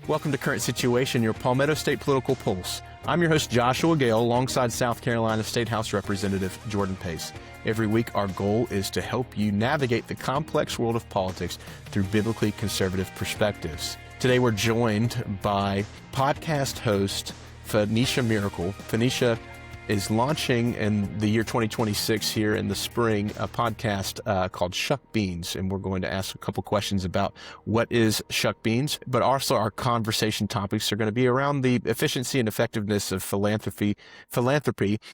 Welcome to Current Situation, your Palmetto State political pulse. I'm your host, Joshua Gale, alongside South Carolina State House Representative Jordan Pace. Every week, our goal is to help you navigate the complex world of politics through biblically conservative perspectives. Today, we're joined by podcast host Phoenicia Miracle. Phoenicia is launching in the year 2026 here in the spring a podcast called Shuck Beans, and we're going to ask a couple questions about what is Shuck Beans, but also our conversation topics are going to be around the efficiency and effectiveness of philanthropy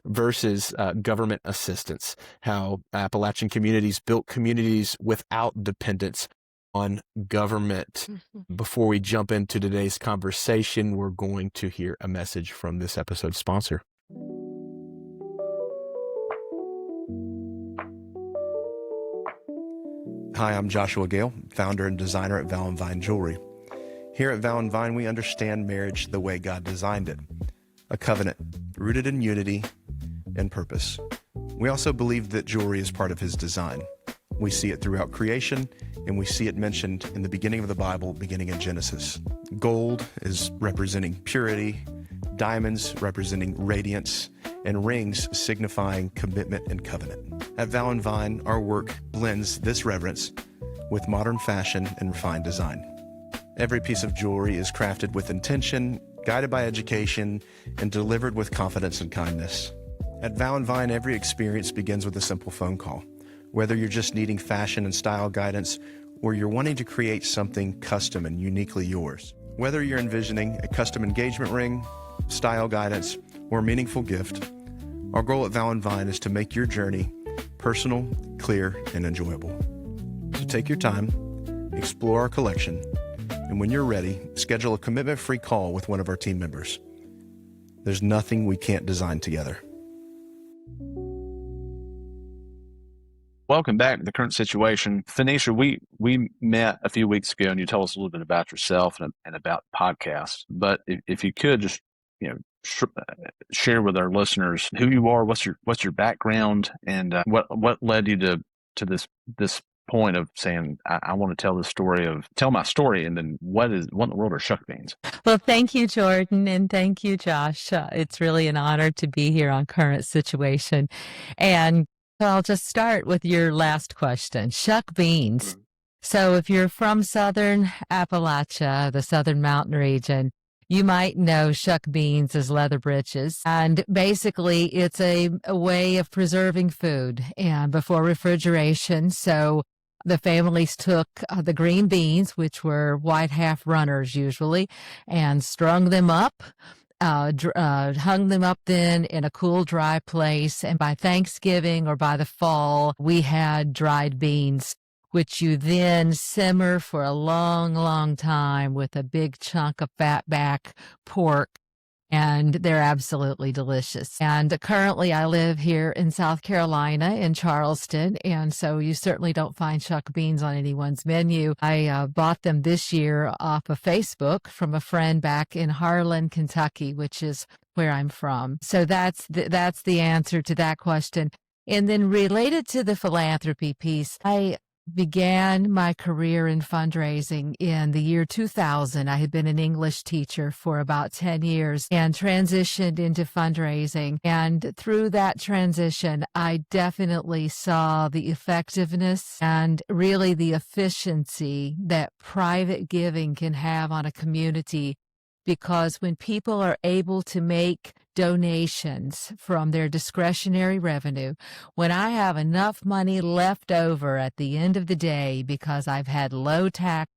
versus government assistance, how Appalachian communities built communities without dependence on government. Before we jump into today's conversation, we're going to hear a message from this episode's sponsor. Hi, I'm Joshua Gale, founder and designer at Val & Vine Jewelry. Here at Val & Vine, we understand marriage the way God designed it, a covenant rooted in unity and purpose. We also believe that jewelry is part of His design. We see it throughout creation, and we see it mentioned in the beginning of the Bible, beginning in Genesis. Gold is representing purity, diamonds representing radiance, and rings signifying commitment and covenant. At Val & Vine, our work blends this reverence with modern fashion and refined design. Every piece of jewelry is crafted with intention, guided by education, and delivered with confidence and kindness. At Val & Vine, every experience begins with a simple phone call. Whether you're just needing fashion and style guidance, or you're wanting to create something custom and uniquely yours. Whether you're envisioning a custom engagement ring, style guidance, or a meaningful gift, our goal at Val & Vine is to make your journey personal, clear, and enjoyable. So take your time, explore our collection, and when you're ready, schedule a commitment-free call with one of our team members. There's nothing we can't design together. Welcome back to The Current Situation. Phoenicia, we met a few weeks ago, and you told us a little bit about yourself and about podcasts. But if you could just, share with our listeners who you are, what's your background, and what led you to this point of saying, I want to tell my story, and then what in the world are Shuck Beans? Well, thank you, Jordan, and thank you, Josh. It's really an honor to be here on Current Situation. And I'll just start with your last question, Shuck Beans. So if you're from Southern Appalachia, the Southern Mountain region, you might know Shuck Beans as leather breeches. And basically, it's a way of preserving food and before refrigeration. So the families took the green beans, which were white half runners usually, and strung them up. Hung them up then in a cool, dry place. And by Thanksgiving or by the fall, we had dried beans, which you then simmer for a long, long time with a big chunk of fat back pork. And they're absolutely delicious. And currently I live here in South Carolina in Charleston. And so you certainly don't find Shuck Beans on anyone's menu. I bought them this year off of Facebook from a friend back in Harlan, Kentucky, which is where I'm from. So that's the answer to that question. And then related to the philanthropy piece, I began my career in fundraising in the year 2000. I had been an English teacher for about 10 years and transitioned into fundraising. And through that transition, I definitely saw the effectiveness and really the efficiency that private giving can have on a community. Because when people are able to make donations from their discretionary revenue, when I have enough money left over at the end of the day because I've had low tax,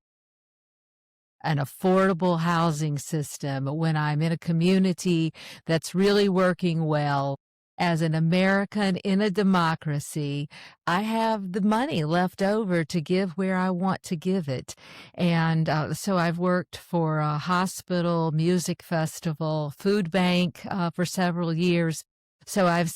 an affordable housing system, when I'm in a community that's really working well, as an American in a democracy, I have the money left over to give where I want to give it. And so I've worked for a hospital, music festival, food bank for several years. So I've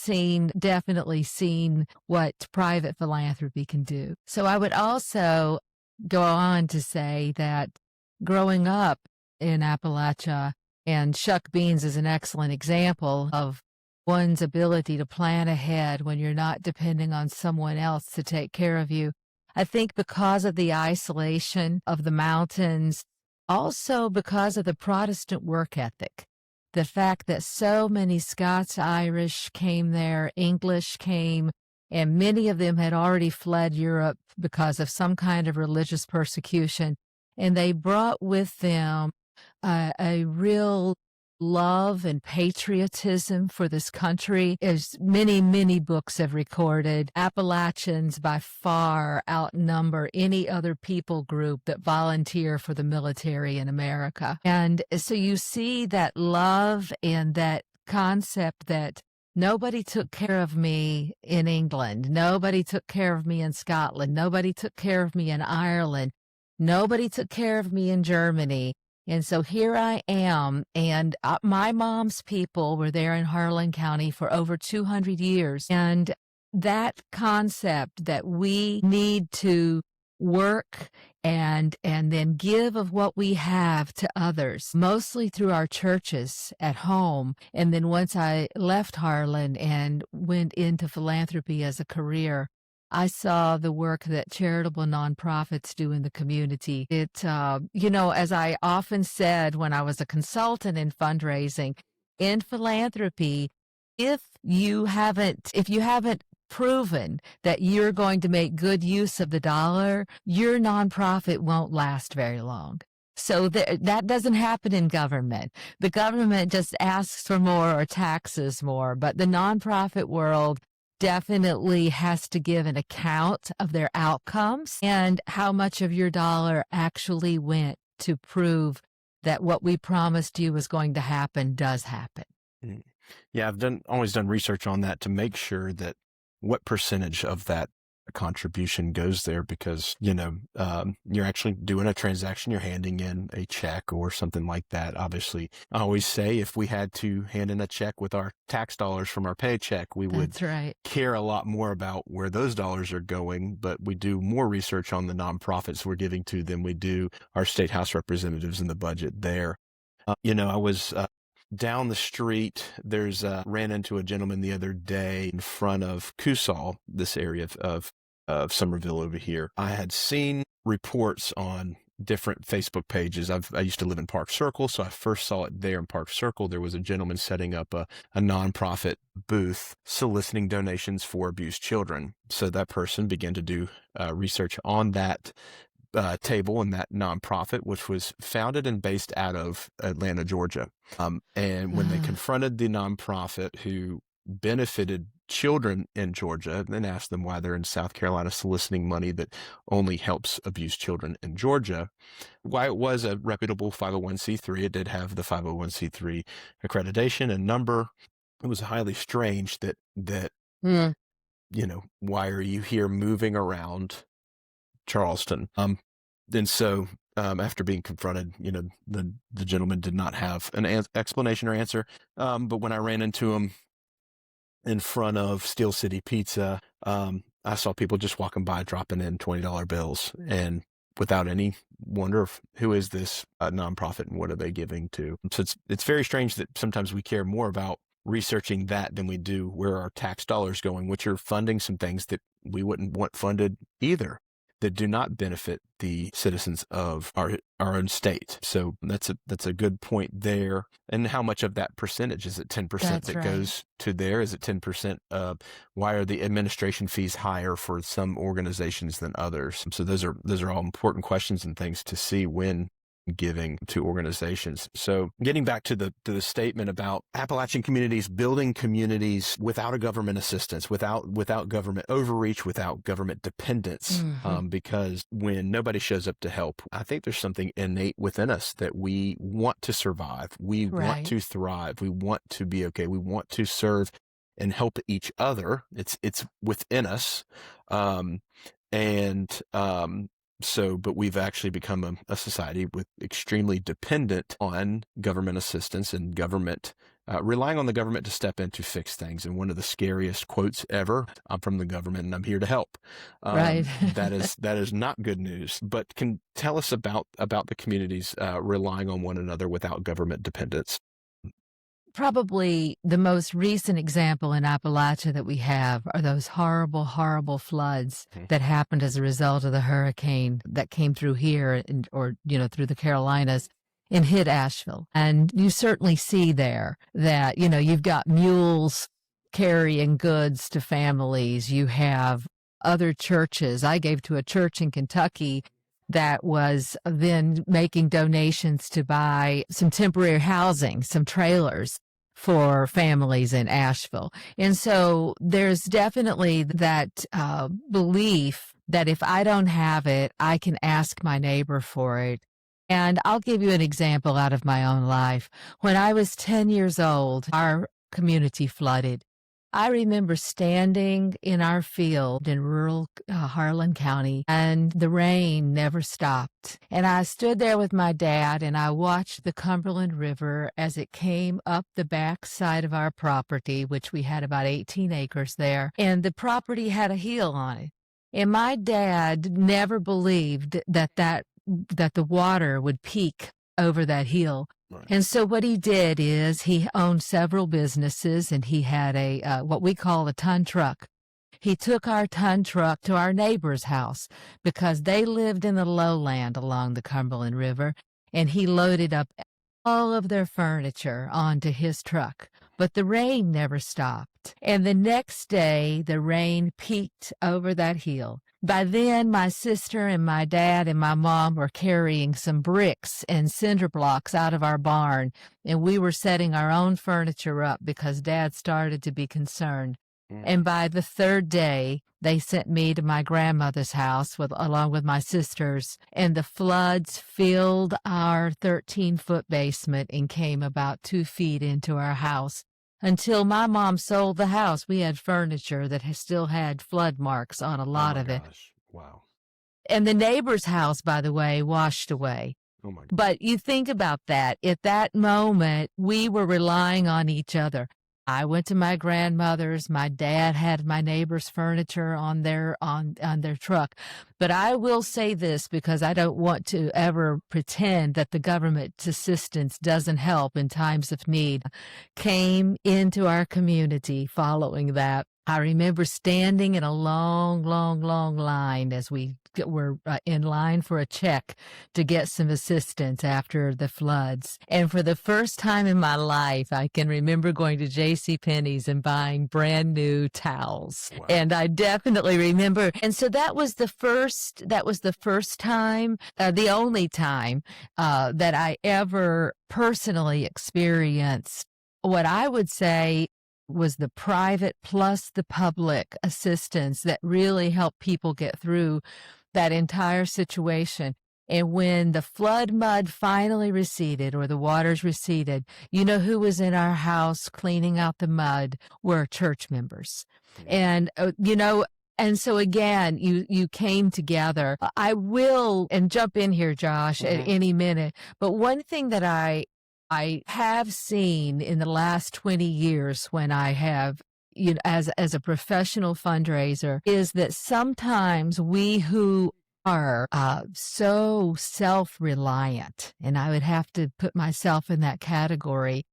definitely seen what private philanthropy can do. So I would also go on to say that growing up in Appalachia, and Shuck Beans is an excellent example of one's ability to plan ahead when you're not depending on someone else to take care of you. I think because of the isolation of the mountains, also because of the Protestant work ethic. The fact that so many Scots Irish came there, English came, and many of them had already fled Europe because of some kind of religious persecution. And they brought with them a real love and patriotism for this country. As many, many books have recorded, Appalachians by far outnumber any other people group that volunteer for the military in America. And so you see that love and that concept that nobody took care of me in England. Nobody took care of me in Scotland. Nobody took care of me in Ireland. Nobody took care of me in Germany. And so here I am, and my mom's people were there in Harlan County for over 200 years. And that concept that we need to work and then give of what we have to others, mostly through our churches at home. And then once I left Harlan and went into philanthropy as a career, I saw the work that charitable nonprofits do in the community. It, as I often said when I was a consultant in fundraising, in philanthropy, if you haven't proven that you're going to make good use of the dollar, your nonprofit won't last very long. So that doesn't happen in government. The government just asks for more or taxes more, but the nonprofit world definitely has to give an account of their outcomes and how much of your dollar actually went to prove that what we promised you was going to happen does happen. Yeah, I've always done research on that to make sure that what percentage of that contribution goes there, because, you're actually doing a transaction, you're handing in a check or something like that. Obviously, I always say if we had to hand in a check with our tax dollars from our paycheck, we would care a lot more about where those dollars are going. But we do more research on the nonprofits we're giving to than we do our state house representatives in the budget there. I was down the street. Ran into a gentleman the other day in front of Kusal, this area of Somerville over here. I had seen reports on different Facebook pages. I used to live in Park Circle, so I first saw it there in Park Circle. There was a gentleman setting up a nonprofit booth soliciting donations for abused children. So that person began to do research on that table and that nonprofit, which was founded and based out of Atlanta, Georgia. And when they confronted the nonprofit who benefited children in Georgia and then asked them why they're in South Carolina soliciting money that only helps abused children in Georgia, why it was a reputable 501c3, it did have the 501c3 accreditation and number. It was highly strange that why are you here moving around Charleston? And so after being confronted, the gentleman did not have an explanation or answer. But when I ran into him in front of Steel City Pizza, I saw people just walking by, dropping in $20 bills, and without any wonder of who is this nonprofit and what are they giving to. So it's very strange that sometimes we care more about researching that than we do where our tax dollars going, which are funding some things that we wouldn't want funded either, that do not benefit the citizens of our own state. So that's a good point there. And how much of that percentage? Is it 10% that goes to there? Is it 10%? Why are the administration fees higher for some organizations than others? So those are all important questions and things to see when giving to organizations. So getting back to the statement about Appalachian communities, building communities without a government assistance, without government overreach, without government dependence, because when nobody shows up to help, I think there's something innate within us that we want to survive. We want to thrive. We want to be okay. We want to serve and help each other. It's within us. But we've actually become a society with extremely dependent on government assistance and government, relying on the government to step in to fix things. And one of the scariest quotes ever, I'm from the government and I'm here to help. That is not good news, but can tell us about the communities relying on one another without government dependence. probably the most recent example in Appalachia that we have are those horrible, horrible floods that happened as a result of the hurricane that came through here or through the Carolinas and hit Asheville. And you certainly see there that, you've got mules carrying goods to families. You have other churches. I gave to a church in Kentucky that was then making donations to buy some temporary housing, some trailers for families in Asheville. And so there's definitely that belief that if I don't have it, I can ask my neighbor for it. And I'll give you an example out of my own life. When I was 10 years old, our community flooded. I remember standing in our field in rural Harlan County, and the rain never stopped. And I stood there with my dad, and I watched the Cumberland River as it came up the back side of our property, which we had about 18 acres there, and the property had a hill on it. And my dad never believed that the water would peak over that hill. Right. And so what he did is he owned several businesses, and he had what we call a ton truck. He took our ton truck to our neighbor's house because they lived in the lowland along the Cumberland River, and he loaded up all of their furniture onto his truck. But the rain never stopped. And the next day, the rain peaked over that hill. By then, my sister and my dad and my mom were carrying some bricks and cinder blocks out of our barn, and we were setting our own furniture up because Dad started to be concerned. And by the third day, they sent me to my grandmother's house along with my sisters, and the floods filled our 13-foot basement and came about 2 feet into our house. Until my mom sold the house, we had furniture that still had flood marks on a lot of it. Wow. And the neighbor's house, by the way, washed away. Oh my God. But you think about that. At that moment, we were relying on each other. I went to my grandmother's. My dad had my neighbor's furniture on their truck. But I will say this because I don't want to ever pretend that the government's assistance doesn't help in times of need. Came into our community following that. I remember standing in a long, long, long line as we were in line for a check to get some assistance after the floods. And for the first time in my life, I can remember going to JCPenney's and buying brand new towels. Wow. And I definitely remember. And so that was the first time, the only time that I ever personally experienced what I would say was the private plus the public assistance that really helped people get through that entire situation. And when the flood mud finally receded or the waters receded, you know who was in our house cleaning out the mud were church members. And, and so again, you came together. I will, and jump in here, Josh, at any minute, but one thing that I have seen in the last 20 years when I have, as a professional fundraiser, is that sometimes we who are so self-reliant, and I would have to put myself in that category,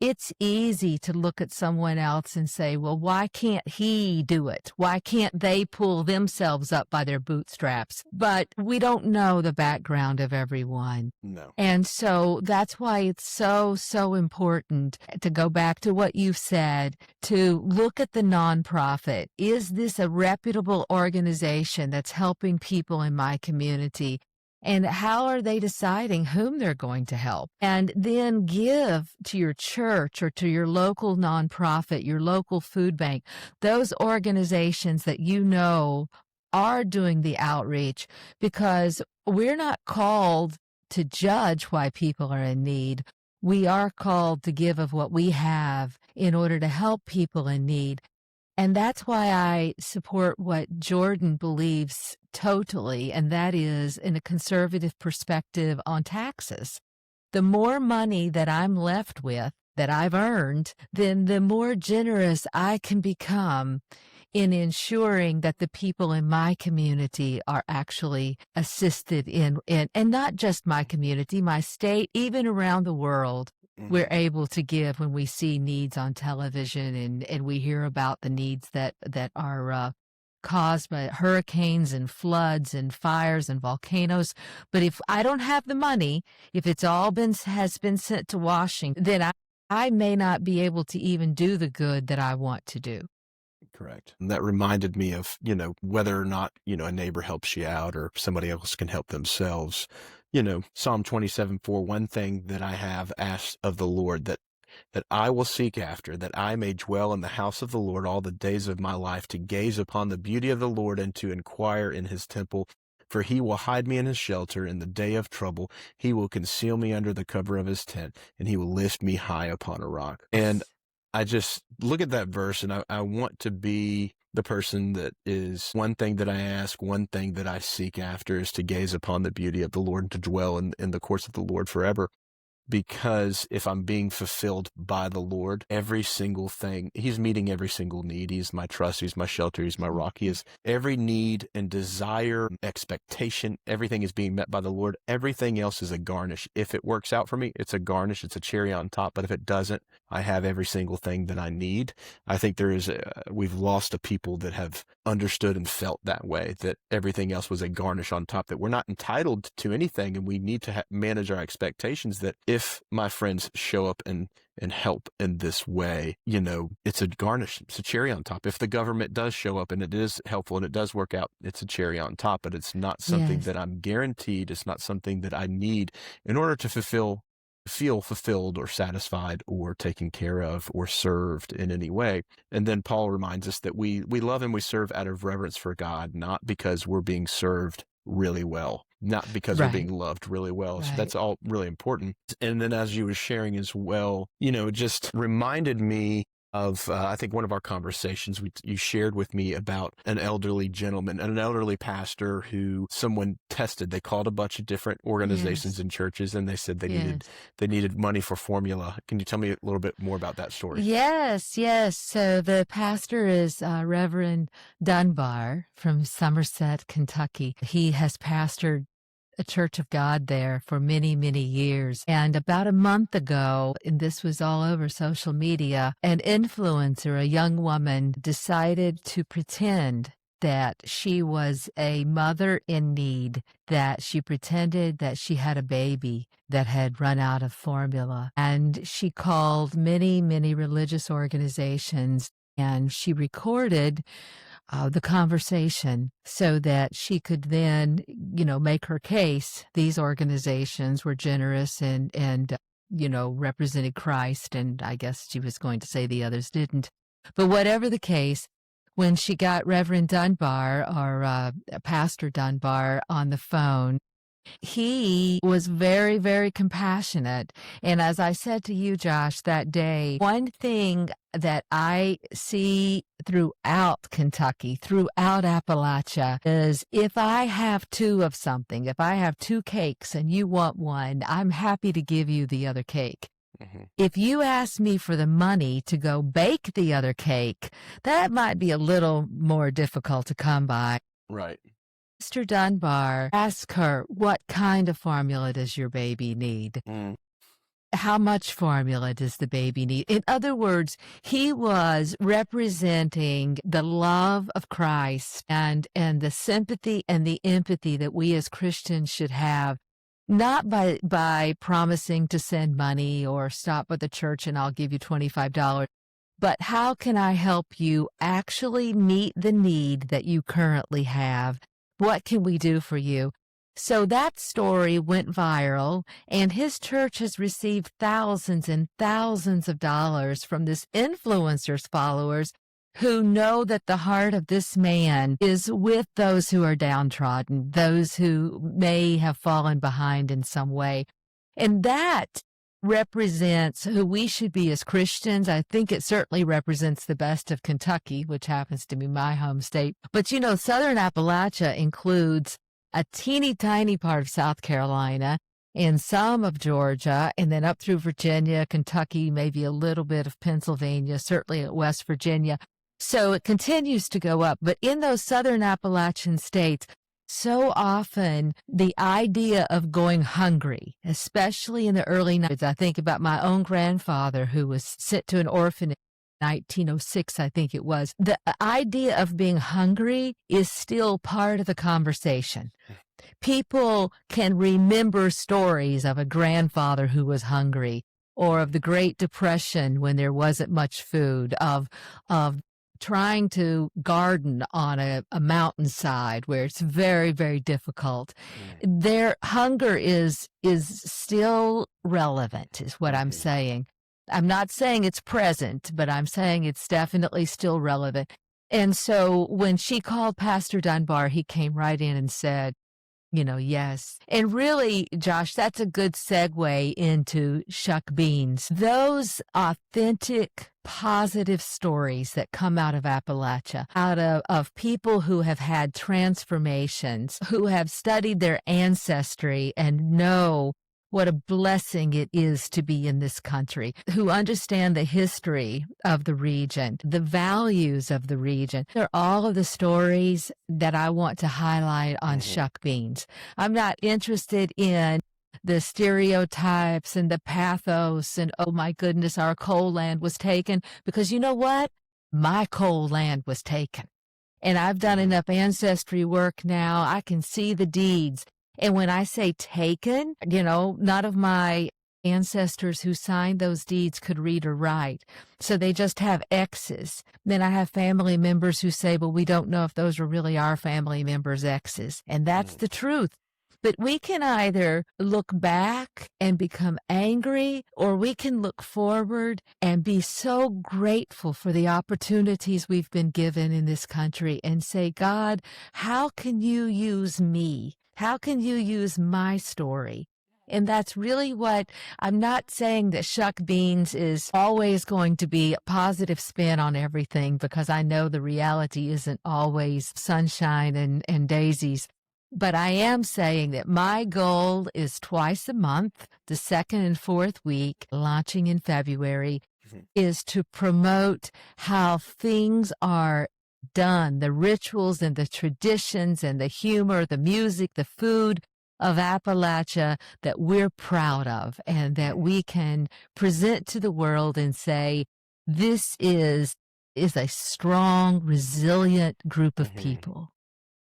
it's easy to look at someone else and say, well, why can't he do it? Why can't they pull themselves up by their bootstraps? But we don't know the background of everyone. No. And so that's why it's so, so important to go back to what you've said, to look at the nonprofit. Is this a reputable organization that's helping people in my community? And how are they deciding whom they're going to help? And then give to your church or to your local nonprofit, your local food bank, those organizations that you know are doing the outreach, because we're not called to judge why people are in need. We are called to give of what we have in order to help people in need. And that's why I support what Jordan believes totally, and that is in a conservative perspective on taxes. The more money that I'm left with, that I've earned, then the more generous I can become in ensuring that the people in my community are actually assisted in and not just my community, my state, even around the world. we're able to give when we see needs on television and we hear about the needs that are caused by hurricanes and floods and fires and volcanoes. But if I don't have the money, if it's all has been sent to Washington, then I may not be able to even do the good that I want to do. Correct. And that reminded me of, whether or not, a neighbor helps you out or somebody else can help themselves. Psalm 27:4, one thing that I have asked of the Lord that I will seek after, that I may dwell in the house of the Lord all the days of my life, to gaze upon the beauty of the Lord and to inquire in his temple. For he will hide me in his shelter in the day of trouble. He will conceal me under the cover of his tent, and he will lift me high upon a rock. And I just look at that verse, and I want to be the person that is, one thing that I ask, one thing that I seek after is to gaze upon the beauty of the Lord and to dwell in the courts of the Lord forever. Because if I'm being fulfilled by the Lord, every single thing, he's meeting every single need. He's my trust. He's my shelter. He's my rock. He is every need and desire, expectation. Everything is being met by the Lord. Everything else is a garnish. If it works out for me, it's a garnish. It's a cherry on top. But if it doesn't, I have every single thing that I need. I think we've lost a people that have understood and felt that way, that everything else was a garnish on top, that we're not entitled to anything. And we need to manage our expectations, that if my friends show up and help in this way, it's a garnish, it's a cherry on top. If the government does show up and it is helpful and it does work out, it's a cherry on top, but it's not something that I'm guaranteed. It's not something that I need in order to feel fulfilled or satisfied or taken care of or served in any way. And then Paul reminds us that we love and we serve out of reverence for God, not because we're being served really well, not because we're being loved really well. So that's all really important. And then as you were sharing as well, it just reminded me of, I think one of our conversations, you shared with me about an elderly gentleman, an elderly pastor who someone tested. They called a bunch of different organizations and churches, and they said they needed money for formula. Can you tell me a little bit more about that story? Yes. So the pastor is Reverend Dunbar from Somerset, Kentucky. He has pastored a Church of God there for many, many years. And about a month ago, and this was all over social media, an influencer, a young woman, decided to pretend that she was a mother in need, that she pretended that she had a baby that had run out of formula. And she called many, many religious organizations, and she recorded the conversation so that she could then, make her case. These organizations were generous and represented Christ, and I guess she was going to say the others didn't. But whatever the case, when she got Reverend Dunbar or Pastor Dunbar on the phone, he was very, very compassionate. And as I said to you, Josh, that day, one thing that I see throughout Kentucky, throughout Appalachia, is if I have two of something, if I have two cakes and you want one, I'm happy to give you the other cake. If you ask me for the money to go bake the other cake, that might be a little more difficult to come by. Right. Mr. Dunbar asked her, what kind of formula does your baby need? How much formula does the baby need? In other words, he was representing the love of Christ and the sympathy and the empathy that we as Christians should have, not by promising to send money or stop at the church and I'll give you $25, but how can I help you actually meet the need that you currently have? What can we do for you? So that story went viral, and his church has received thousands and thousands of dollars from this influencer's followers who know that the heart of this man is with those who are downtrodden, those who may have fallen behind in some way. And that represents who we should be as Christians. I think it certainly represents the best of Kentucky, which happens to be my home state. But Southern Appalachia includes a teeny tiny part of South Carolina and some of Georgia, and then up through Virginia, Kentucky, maybe a little bit of Pennsylvania, certainly West Virginia. So it continues to go up. But in those Southern Appalachian states, So often, the idea of going hungry, especially in the early 90s, I think about my own grandfather who was sent to an orphanage in 1906, I think it was. The idea of being hungry is still part of the conversation. People can remember stories of a grandfather who was hungry, or of the Great Depression when there wasn't much food, of trying to garden on a mountainside where it's very, very difficult. Their hunger is still relevant, is what I'm saying. I'm not saying it's present, but I'm saying it's definitely still relevant. And so when she called Pastor Dunbar, he came right in and said, yes. And really, Josh, that's a good segue into Shuck Beans. Those authentic, positive stories that come out of Appalachia, out of people who have had transformations, who have studied their ancestry and know what a blessing it is to be in this country, who understand the history of the region, the values of the region. They're all of the stories that I want to highlight on Shuck Beans. I'm not interested in the stereotypes and the pathos and, oh my goodness, our coal land was taken, because you know what? My coal land was taken. And I've done enough ancestry work now. I can see the deeds. And when I say taken, none of my ancestors who signed those deeds could read or write. So they just have X's. Then I have family members who say, well, we don't know if those were really our family members' X's. And that's the truth. But we can either look back and become angry, or we can look forward and be so grateful for the opportunities we've been given in this country and say, God, how can you use me? How can you use my story? And that's really what I'm not saying that Shuck Beans is always going to be a positive spin on everything, because I know the reality isn't always sunshine and daisies. But I am saying that my goal is twice a month, the second and fourth week, launching in February, is to promote how things are done, the rituals and the traditions and the humor, the music, the food of Appalachia that we're proud of and that we can present to the world and say, this is a strong, resilient group of people.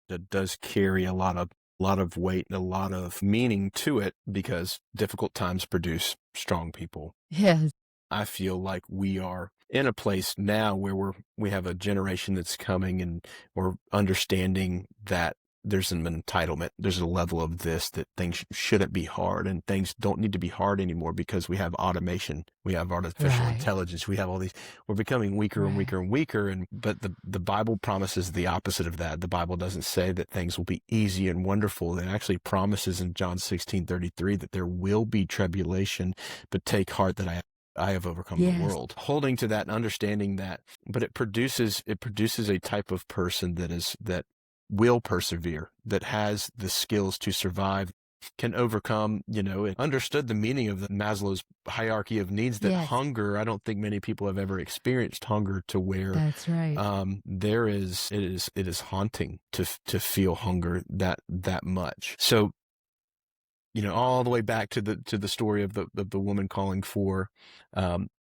It does carry a lot of weight and a lot of meaning to it, because difficult times produce strong people. Yes. I feel like we are in a place now where we have a generation that's coming, and we're understanding that there's an entitlement. There's a level of this, that things shouldn't be hard, and things don't need to be hard anymore because we have automation. We have artificial intelligence. We have all these, we're becoming weaker and weaker and weaker. But the Bible promises the opposite of that. The Bible doesn't say that things will be easy and wonderful. It actually promises in John 16:33 that there will be tribulation, but take heart that I have overcome the world. Holding to that and understanding that, but it produces a type of person that will persevere, that has the skills to survive, can overcome, understood the meaning of the Maslow's hierarchy of needs, that hunger, I don't think many people have ever experienced hunger to where that's right. It is haunting to feel hunger that much. So, all the way back to the story of the woman calling for,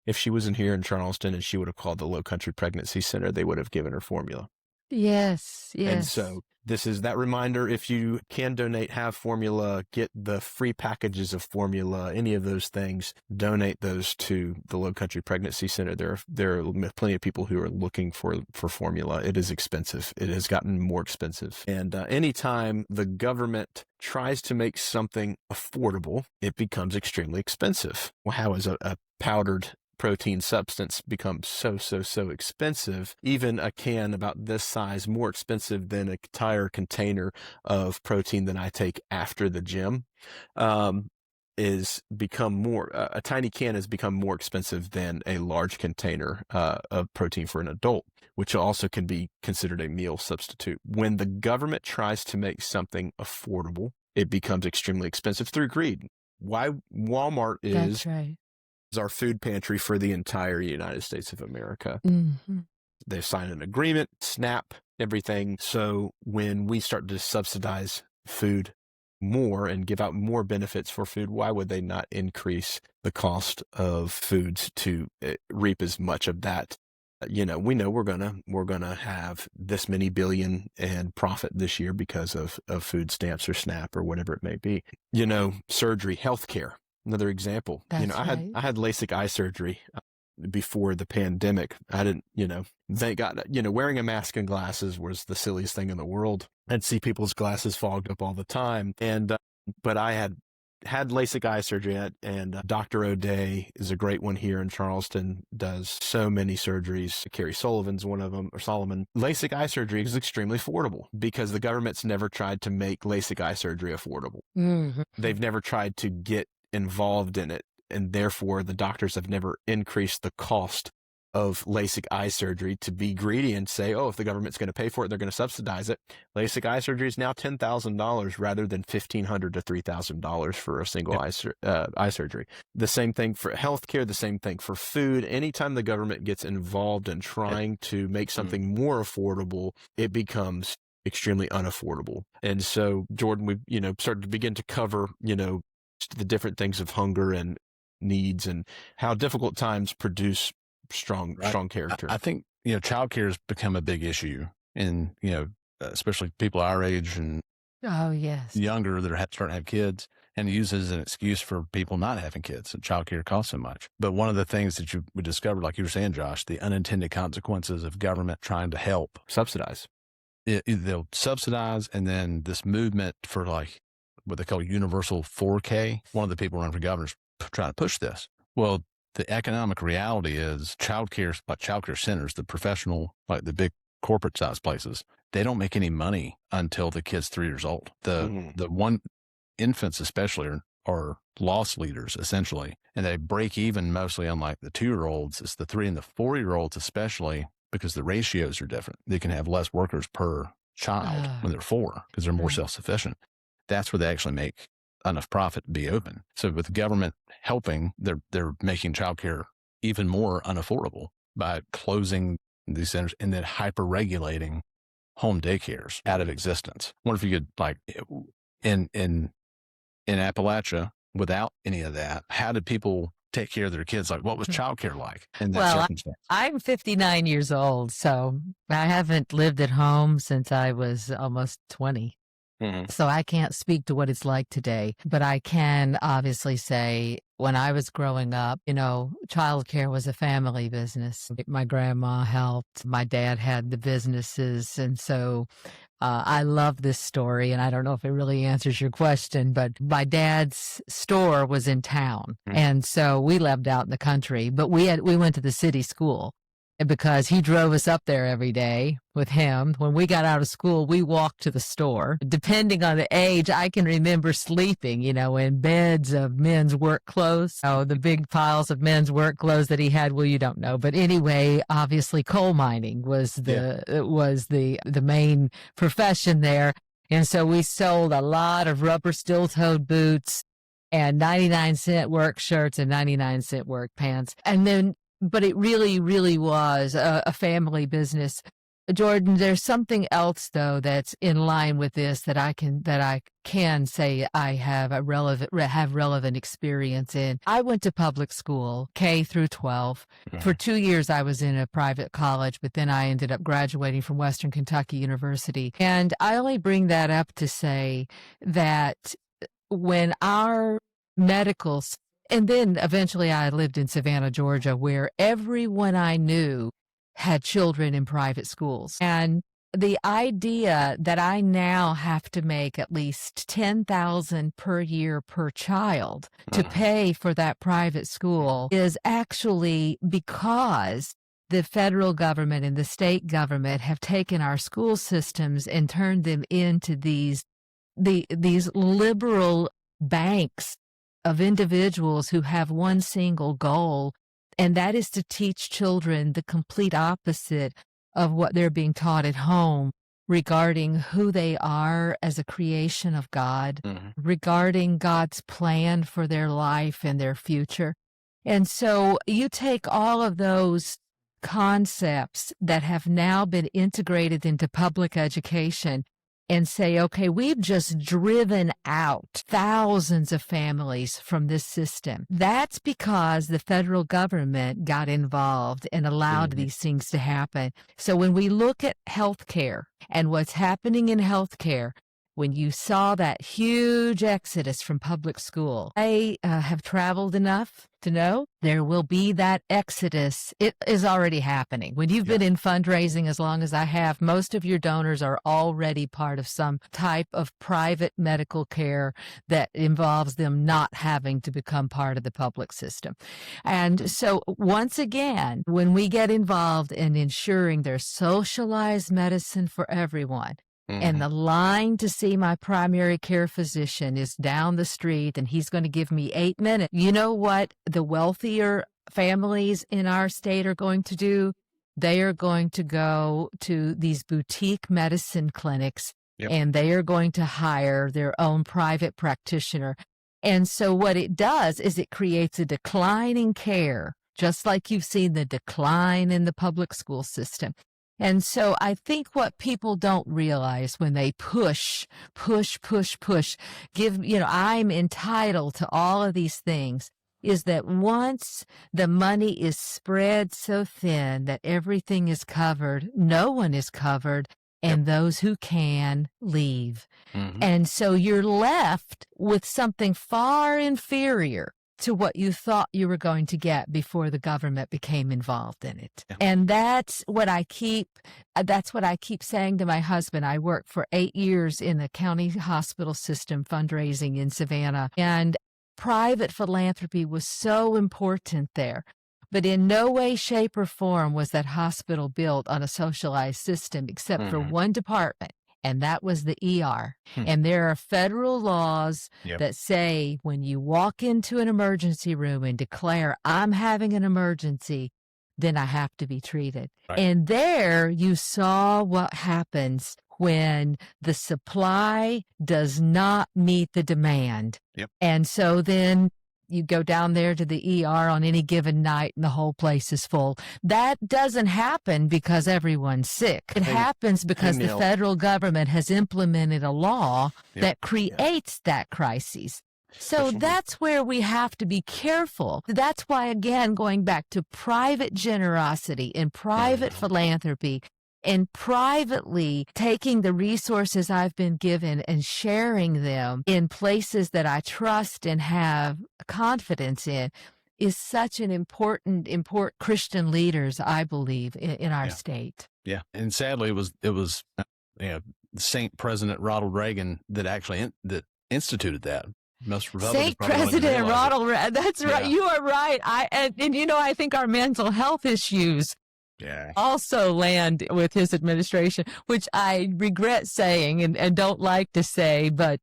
if she wasn't here in Charleston and she would have called the Low Country Pregnancy Center, they would have given her formula. Yes. And so this is that reminder. If you can donate, have formula, get the free packages of formula, any of those things, donate those to the Low Country Pregnancy Center. There are plenty of people who are looking for formula. It is expensive. It has gotten more expensive. And anytime the government tries to make something affordable, it becomes extremely expensive. Well, how is a powdered protein substance becomes so expensive? Even a can about this size, more expensive than an entire container of protein that I take after the gym, is become more, a tiny can has become more expensive than a large container of protein for an adult, which also can be considered a meal substitute. When the government tries to make something affordable, it becomes extremely expensive through greed. Why Walmart is our food pantry for the entire United States of America. They've signed an agreement, SNAP, everything. So when we start to subsidize food more and give out more benefits for food, why would they not increase the cost of foods to reap as much of that? We know we're gonna have this many billion in profit this year because of food stamps or SNAP or whatever it may be. Surgery, healthcare, another example. That's I had LASIK eye surgery before the pandemic. I didn't, thank God, wearing a mask and glasses was the silliest thing in the world. I'd see people's glasses fogged up all the time. But I had LASIK eye surgery, and Dr. O'Day is a great one here in Charleston, does so many surgeries. Carrie Sullivan's one of them, or Solomon. LASIK eye surgery is extremely affordable because the government's never tried to make LASIK eye surgery affordable. Mm-hmm. They've never tried to get involved in it, and therefore the doctors have never increased the cost of LASIK eye surgery to be greedy and say, oh, if the government's going to pay for it, they're going to subsidize it. LASIK eye surgery is now $10,000 rather than $1,500 to $3,000 for a single eye surgery. The same thing for healthcare, the same thing for food. Anytime the government gets involved in trying to make something more affordable, it becomes extremely unaffordable. And so, Jordan, we started to begin to cover the different things of hunger and needs and how difficult times produce strong character. I think, childcare has become a big issue in, especially people our age and younger that are starting to have kids, and use it as an excuse for people not having kids. And childcare costs so much. But one of the things that we discovered, like you were saying, Josh, the unintended consequences of government trying to help subsidize. They'll subsidize, and then this movement for like what they call universal 4K. One of the people running for governor is trying to push this. Well, the economic reality is childcare, like childcare centers, the professional, like the big corporate size places, they don't make any money until the kid's 3 years old. The one infants especially are loss leaders essentially, and they break even mostly on like the 2-year-olds. It's the 3 and the 4-year-olds especially, because the ratios are different. They can have less workers per child when they're 4 because they're more self-sufficient. That's where they actually make enough profit to be open. So with the government helping, they're making childcare even more unaffordable by closing these centers and then hyper-regulating home daycares out of existence. I wonder if you could, like, in Appalachia, without any of that, how did people take care of their kids? Like, what was childcare like in that circumstance? I'm 59 years old, so I haven't lived at home since I was almost 20. Mm-hmm. So I can't speak to what it's like today, but I can obviously say when I was growing up, childcare was a family business. My grandma helped. My dad had the businesses. And so I love this story. And I don't know if it really answers your question, but my dad's store was in town. Mm-hmm. And so we lived out in the country, but we went to the city school. Because he drove us up there every day with him. When we got out of school, we walked to the store. Depending on the age, I can remember sleeping, in beds of men's work clothes. The big piles of men's work clothes that he had, well, you don't know. But anyway, obviously coal mining was the main profession there. And so we sold a lot of rubber steel-toed boots and 99-cent work shirts and 99-cent work pants. But it really, really was a family business. Jordan, there's something else though that's in line with this that I can say I have relevant experience in. I went to public school, K through 12. Mm-hmm. For 2 years, I was in a private college, but then I ended up graduating from Western Kentucky University. And I only bring that up to say that when our medical and then eventually I lived in Savannah, Georgia, where everyone I knew had children in private schools. And the idea that I now have to make at least $10,000 per year per child to pay for that private school is actually because the federal government and the state government have taken our school systems and turned them into these liberal banks of individuals who have one single goal, and that is to teach children the complete opposite of what they're being taught at home regarding who they are as a creation of God, regarding God's plan for their life and their future. And so you take all of those concepts that have now been integrated into public education and say, okay, we've just driven out thousands of families from this system. That's because the federal government got involved and allowed these things to happen. So when we look at healthcare and what's happening in healthcare, when you saw that huge exodus from public school, I have traveled enough to know there will be that exodus. It is already happening. When you've been in fundraising as long as I have, most of your donors are already part of some type of private medical care that involves them not having to become part of the public system. And so once again, when we get involved in ensuring there's socialized medicine for everyone, and the line to see my primary care physician is down the street and he's going to give me 8 minutes. You know what the wealthier families in our state are going to do? They are going to go to these boutique medicine clinics and they are going to hire their own private practitioner. And so what it does is it creates a decline in care, just like you've seen the decline in the public school system. And so I think what people don't realize when they push, I'm entitled to all of these things, is that once the money is spread so thin that everything is covered, no one is covered, and those who can leave. And so you're left with something far inferior to what you thought you were going to get before the government became involved in it. And that's what I keep saying to my husband. I worked for 8 years in the county hospital system fundraising in Savannah, and private philanthropy was so important there. But in no way, shape, or form was that hospital built on a socialized system except for one department. And that was the ER. And there are federal laws that say when you walk into an emergency room and declare, I'm having an emergency, then I have to be treated. Right. And there you saw what happens when the supply does not meet the demand. And so then you go down there to the ER on any given night and the whole place is full. That doesn't happen because everyone's sick. It happens because the federal government has implemented a law that creates that crisis. So that's where we have to be careful. That's why, again, going back to private generosity and private philanthropy, and privately taking the resources I've been given and sharing them in places that I trust and have confidence in is such an important Christian leaders, I believe, in our state. Yeah. And sadly, it was Saint President Ronald Reagan that actually that instituted that. Most Republicans Saint President Ronald Reagan. That's right. You are right. I think our mental health issues also land with his administration, which I regret saying and don't like to say, but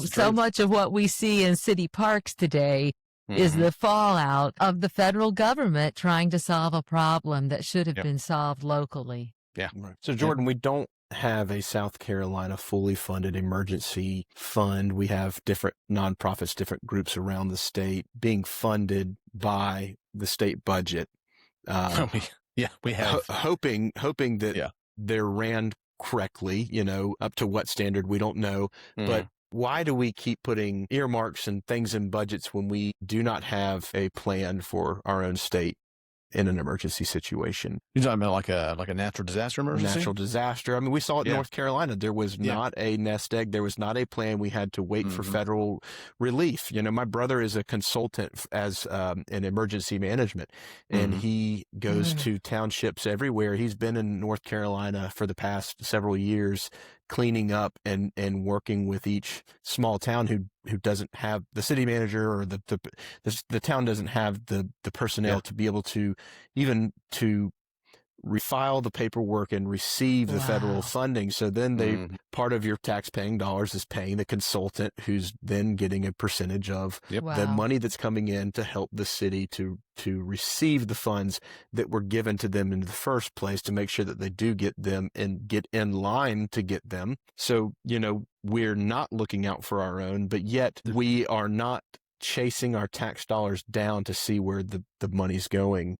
so much of what we see in city parks today is the fallout of the federal government trying to solve a problem that should have been solved locally. So Jordan, we don't have a South Carolina fully funded emergency fund. We have different nonprofits, different groups around the state being funded by the state budget. We have hoping that they're ran correctly, up to what standard, we don't know. But why do we keep putting earmarks and things in budgets when we do not have a plan for our own state in an emergency situation? You're talking about like a natural disaster emergency? Natural disaster. I mean, we saw it in North Carolina. There was not a nest egg. There was not a plan. We had to wait for federal relief. My brother is a consultant as in emergency management, and he goes to townships everywhere. He's been in North Carolina for the past several years, cleaning up and working with each small town who doesn't have the city manager, or the town doesn't have the personnel to be able to even to refile the paperwork and receive the federal funding. So then part of your tax-paying dollars is paying the consultant, who's then getting a percentage of the money that's coming in to help the city to receive the funds that were given to them in the first place, to make sure that they do get them and get in line to get them. So, we're not looking out for our own, but yet we are not chasing our tax dollars down to see where the money's going.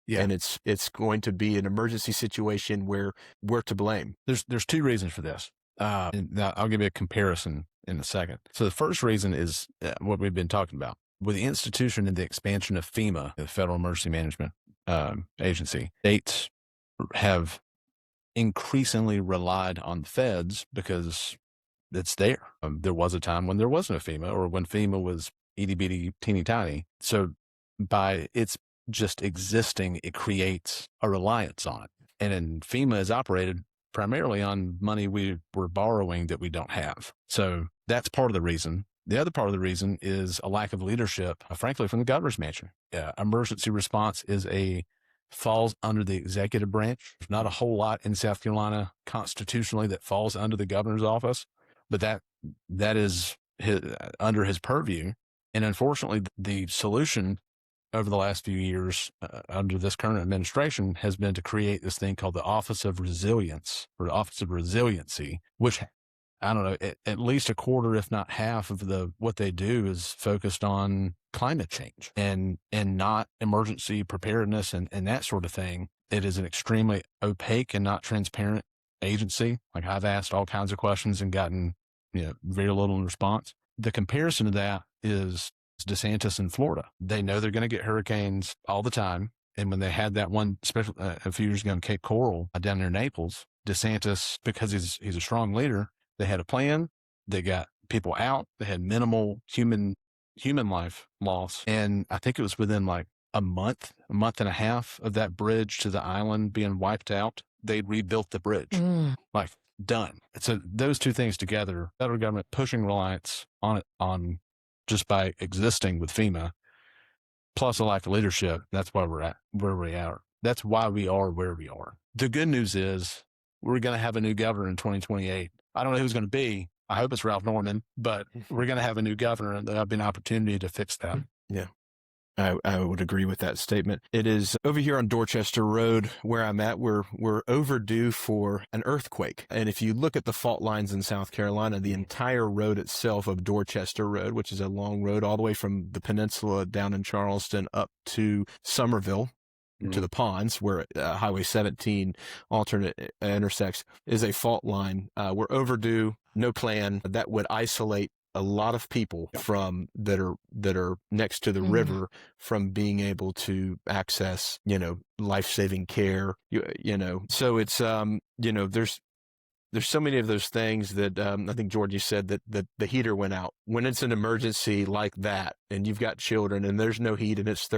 Yeah. And it's going to be an emergency situation where we're to blame. There's two reasons for this. And now I'll give you a comparison in a second. So the first reason is what we've been talking about. With the institution and the expansion of FEMA, the Federal Emergency Management Agency, states have increasingly relied on the feds because it's there. There was a time when there wasn't a FEMA, or when FEMA was itty bitty, teeny tiny. So by its just existing, it creates a reliance on it. And then FEMA is operated primarily on money we were borrowing that we don't have. So that's part of the reason. The other part of the reason is a lack of leadership, frankly, from the governor's mansion. Emergency response falls under the executive branch. There's not a whole lot in South Carolina constitutionally that falls under the governor's office, but that is under his purview. And unfortunately, the solution over the last few years under this current administration has been to create this thing called the Office of Resilience, or the Office of Resiliency, which, I don't know, at least a quarter, if not half of what they do is focused on climate change and not emergency preparedness and that sort of thing. It is an extremely opaque and not transparent agency. Like, I've asked all kinds of questions and gotten very little in response. The comparison to that is DeSantis in Florida. They know they're going to get hurricanes all the time. And when they had that one special a few years ago in Cape Coral down near Naples, DeSantis, because he's a strong leader, they had a plan. They got people out. They had minimal human life loss. And I think it was within like a month and a half of that bridge to the island being wiped out, they rebuilt the bridge. Like, done. So those two things together, federal government pushing reliance on it, on just by existing with FEMA, plus a lack of leadership. That's why we're at where we are. That's why we are where we are. The good news is we're going to have a new governor in 2028. I don't know who's going to be. I hope it's Ralph Norman, but we're going to have a new governor, and there'll be an opportunity to fix that. Yeah. I would agree with that statement. It is over here on Dorchester Road where I'm at. We're overdue for an earthquake. And if you look at the fault lines in South Carolina, the entire road itself of Dorchester Road, which is a long road all the way from the peninsula down in Charleston up to Somerville, to the ponds where Highway 17 alternate intersects, is a fault line. We're overdue, no plan that would isolate a lot of people from that are next to the river from being able to access, life-saving care, so it's, there's so many of those things that I think, George, you said that the heater went out. When it's an emergency like that and you've got children and there's no heat and it's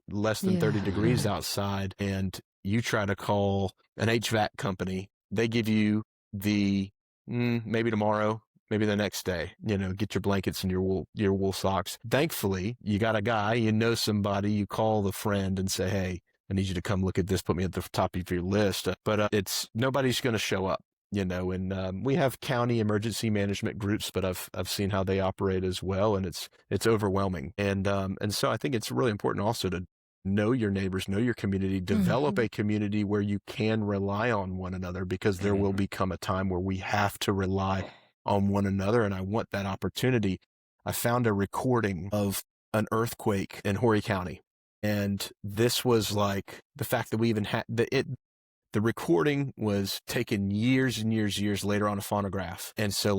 less than 30 degrees outside, and you try to call an HVAC company, they give you the maybe tomorrow, maybe the next day, get your blankets and your wool socks. Thankfully, you got a guy, somebody, you call the friend and say, hey, I need you to come look at this, put me at the top of your list. But nobody's going to show up. And we have county emergency management groups, but I've seen how they operate as well, and it's overwhelming. And so I think it's really important also to know your neighbors, know your community, develop a community where you can rely on one another, because there will become a time where we have to rely on one another. And I want that opportunity. I found a recording of an earthquake in Horry County, and this was like the fact that we even had the recording was taken years and years later on a phonograph. And so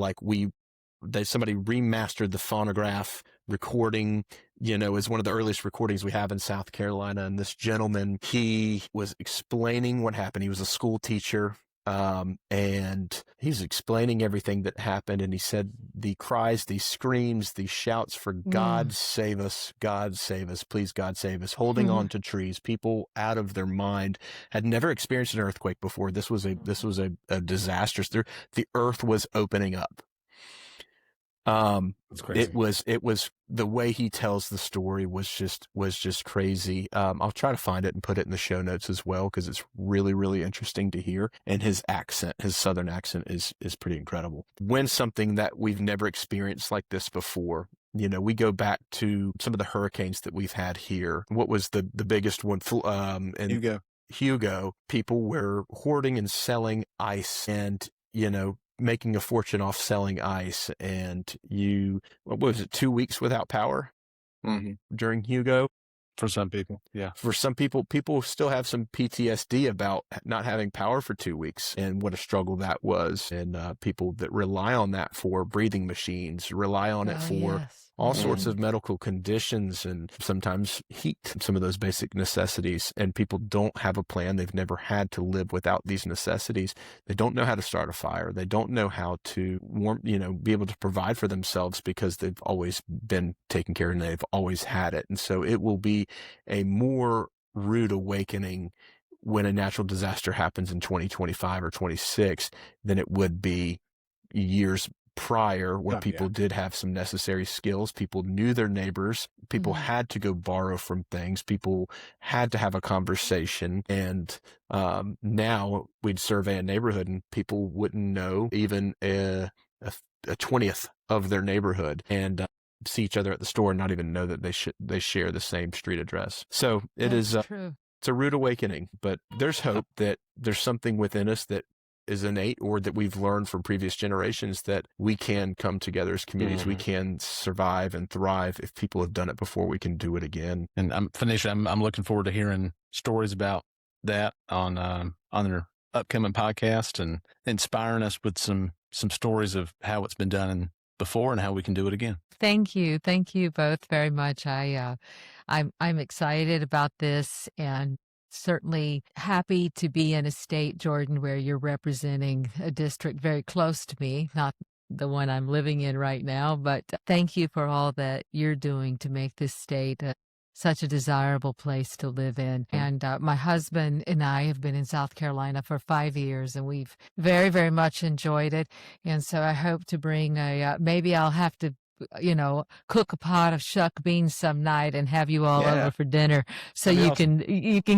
somebody remastered the phonograph recording, is one of the earliest recordings we have in South Carolina. And this gentleman, he was explaining what happened. He was a school teacher. And he was explaining everything that happened. And he said the cries, these screams, these shouts for God save us, please God save us, holding on to trees, people out of their mind, had never experienced an earthquake before. This was a disaster. The earth was opening up. That's crazy. It was the way he tells the story was just crazy. I'll try to find it and put it in the show notes as well, because it's really, really interesting to hear. And his accent, his Southern accent is pretty incredible. When something that we've never experienced like this before, we go back to some of the hurricanes that we've had here. What was the biggest one? Hugo, people were hoarding and selling ice and, making a fortune off selling ice. And what was it, 2 weeks without power during Hugo? For some people, yeah. For some people, people still have some PTSD about not having power for 2 weeks and what a struggle that was. And people that rely on that for breathing machines, rely on it for all sorts of medical conditions and sometimes heat, some of those basic necessities. And people don't have a plan. They've never had to live without these necessities. They don't know how to start a fire. They don't know how to be able to provide for themselves because they've always been taken care of and they've always had it. And so it will be a more rude awakening when a natural disaster happens in 2025 or 26 than it would be years prior, where people did have some necessary skills. People knew their neighbors. People had to go borrow from things. People had to have a conversation. And now we'd survey a neighborhood and people wouldn't know even a 20th of their neighborhood, and see each other at the store and not even know that they share the same street address. So it's a rude awakening, but there's hope that there's something within us that is innate or that we've learned from previous generations that we can come together as communities. We can survive and thrive. If people have done it before, we can do it again. And Phoenicia, I'm looking forward to hearing stories about that on their upcoming podcast and inspiring us with some stories of how it's been done before and how we can do it again. Thank you both very much. I'm excited about this and certainly happy to be in a state, Jordan, where you're representing a district very close to me, not the one I'm living in right now, but thank you for all that you're doing to make this state such a desirable place to live in. And my husband and I have been in South Carolina for 5 years, and we've very, very much enjoyed it. And so I hope to bring maybe I'll have to cook a pot of shuck beans some night and have you all over for dinner so you can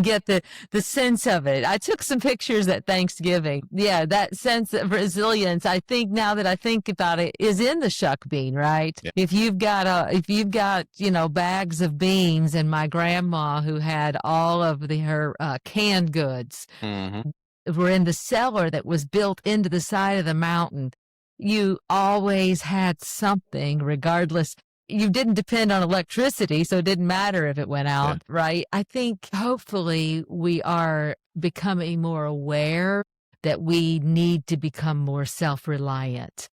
get the sense of it. I took some pictures at Thanksgiving. Yeah, that sense of resilience, I think now that I think about it, is in the shuck bean, right? Yeah. If you've got bags of beans, and my grandma who had all of her canned goods were in the cellar that was built into the side of the mountain. You always had something, regardless. You didn't depend on electricity, so it didn't matter if it went out, right? I think hopefully we are becoming more aware that we need to become more self-reliant,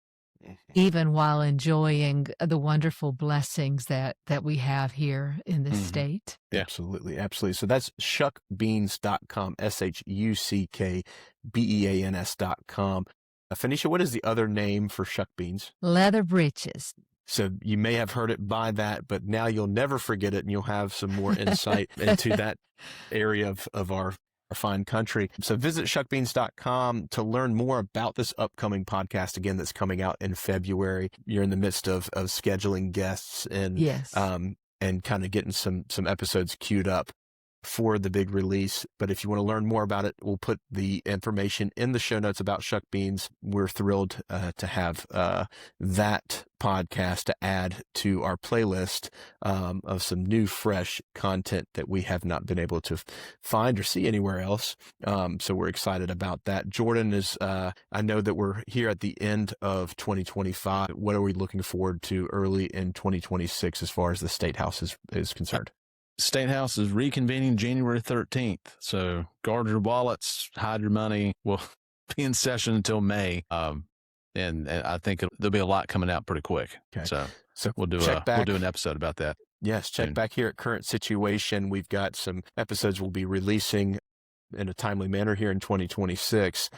even while enjoying the wonderful blessings that we have here in this state. Yeah. Absolutely. So that's shuckbeans.com, ShuckBeans.com. Phoenicia, what is the other name for Shuck Beans? Leather breeches. So you may have heard it by that, but now you'll never forget it, and you'll have some more insight into that area of our fine country. So visit shuckbeans.com to learn more about this upcoming podcast, again, that's coming out in February. You're in the midst of scheduling guests and kind of getting some episodes queued up for the big release. But if you want to learn more about it, we'll put the information in the show notes about Shuck Beans. We're thrilled to have that podcast to add to our playlist of some new, fresh content that we have not been able to find or see anywhere else. So we're excited about that. Jordan is, I know that we're here at the end of 2025. What are we looking forward to early in 2026 as far as the State House is concerned? State House is reconvening January 13th. So guard your wallets, hide your money. We'll be in session until May. And I think there'll be a lot coming out pretty quick. Okay. So we'll do an episode about that. Yes. Check back here at Current Situation. We've got some episodes we'll be releasing in a timely manner here in 2026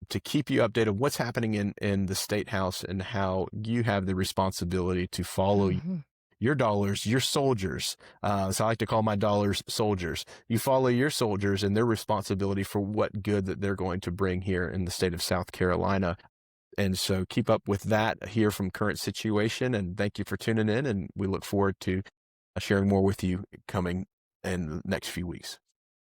to keep you updated what's happening in the State House and how you have the responsibility to follow your dollars, your soldiers. So I like to call my dollars soldiers. You follow your soldiers and their responsibility for what good that they're going to bring here in the state of South Carolina. And so keep up with that here from Current Situation. And thank you for tuning in. And we look forward to sharing more with you coming in the next few weeks.